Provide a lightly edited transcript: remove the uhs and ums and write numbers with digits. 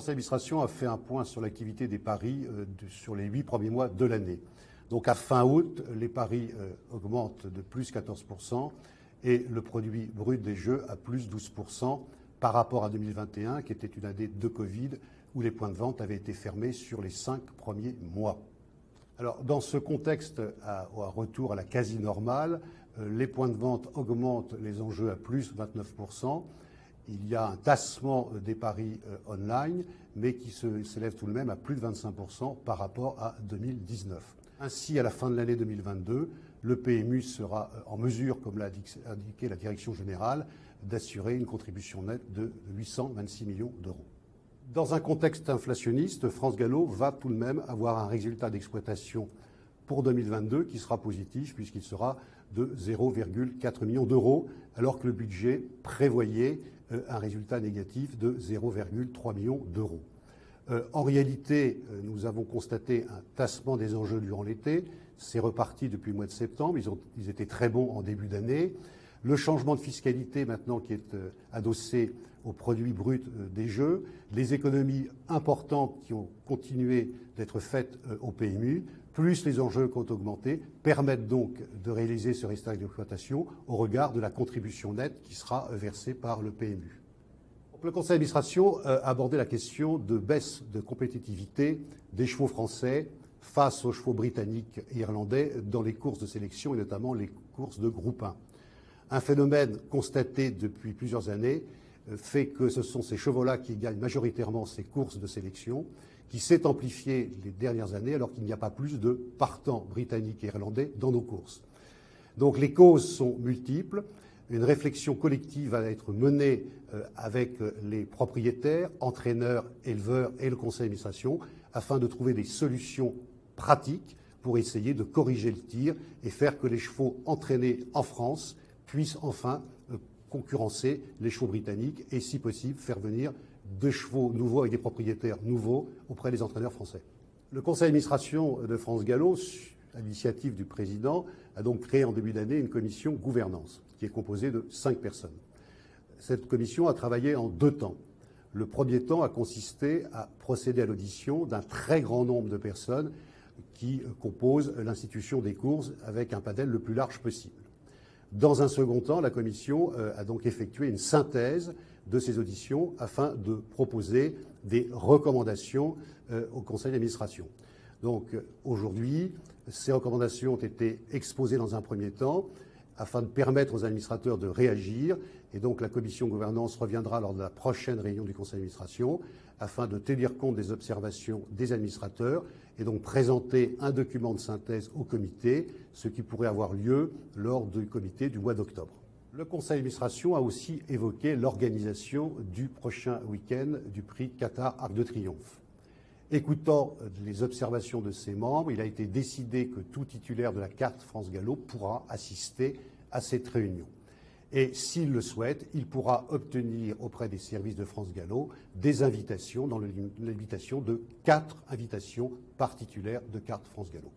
conseil d'administration a fait un point sur l'activité des paris sur les 8 premiers mois de l'année. Donc à fin août, les paris augmentent de plus 14% et le produit brut des jeux à plus 12% par rapport à 2021, qui était une année de Covid, où les points de vente avaient été fermés sur les 5 premiers mois. Alors, dans ce contexte, au retour à la quasi-normale, les points de vente augmentent les enjeux à plus 29%. Il y a un tassement des paris online, mais qui s'élève tout de même à plus de 25% par rapport à 2019. Ainsi, à la fin de l'année 2022, le PMU sera en mesure, comme l'a indiqué la Direction générale, d'assurer une contribution nette de 826 millions d'euros. Dans un contexte inflationniste, France Gallo va tout de même avoir un résultat d'exploitation pour 2022 qui sera positif puisqu'il sera de 0,4 millions d'euros, alors que le budget prévoyait un résultat négatif de 0,3 millions d'euros. En réalité, nous avons constaté un tassement des enjeux durant l'été. C'est reparti depuis le mois de septembre. Ils étaient très bons en début d'année. Le changement de fiscalité maintenant qui est adossé aux produits bruts des jeux, les économies importantes qui ont continué d'être faites au PMU, plus les enjeux qui ont augmenté, permettent donc de réaliser ce résultat d'exploitation au regard de la contribution nette qui sera versée par le PMU. Le conseil d'administration a abordé la question de baisse de compétitivité des chevaux français face aux chevaux britanniques et irlandais dans les courses de sélection et notamment les courses de groupe 1. Un phénomène constaté depuis plusieurs années fait que ce sont ces chevaux-là qui gagnent majoritairement ces courses de sélection, qui s'est amplifié les dernières années alors qu'il n'y a pas plus de partants britanniques et irlandais dans nos courses. Donc les causes sont multiples. Une réflexion collective va être menée avec les propriétaires, entraîneurs, éleveurs et le conseil d'administration afin de trouver des solutions pratiques pour essayer de corriger le tir et faire que les chevaux entraînés en France puissent enfin concurrencer les chevaux britanniques et, si possible, faire venir des chevaux nouveaux avec des propriétaires nouveaux auprès des entraîneurs français. Le conseil d'administration de France Gallo, à l'initiative du président, a donc créé en début d'année une commission gouvernance qui est composée de 5 personnes. Cette commission a travaillé en 2 temps. Le premier temps a consisté à procéder à l'audition d'un très grand nombre de personnes qui composent l'institution des courses avec un panel le plus large possible. Dans un second temps, la commission a donc effectué une synthèse de ces auditions afin de proposer des recommandations au conseil d'administration. Donc aujourd'hui, ces recommandations ont été exposées dans un premier temps afin de permettre aux administrateurs de réagir. Et donc la commission gouvernance reviendra lors de la prochaine réunion du conseil d'administration afin de tenir compte des observations des administrateurs et donc présenter un document de synthèse au comité, ce qui pourrait avoir lieu lors du comité du mois d'octobre. Le conseil d'administration a aussi évoqué l'organisation du prochain week-end du prix Qatar Arc de Triomphe. Écoutant les observations de ses membres, il a été décidé que tout titulaire de la carte France Gallo pourra assister à cette réunion. Et s'il le souhaite, il pourra obtenir auprès des services de France Gallo des invitations, dans l'invitation de 4 invitations par titulaire de carte France Gallo.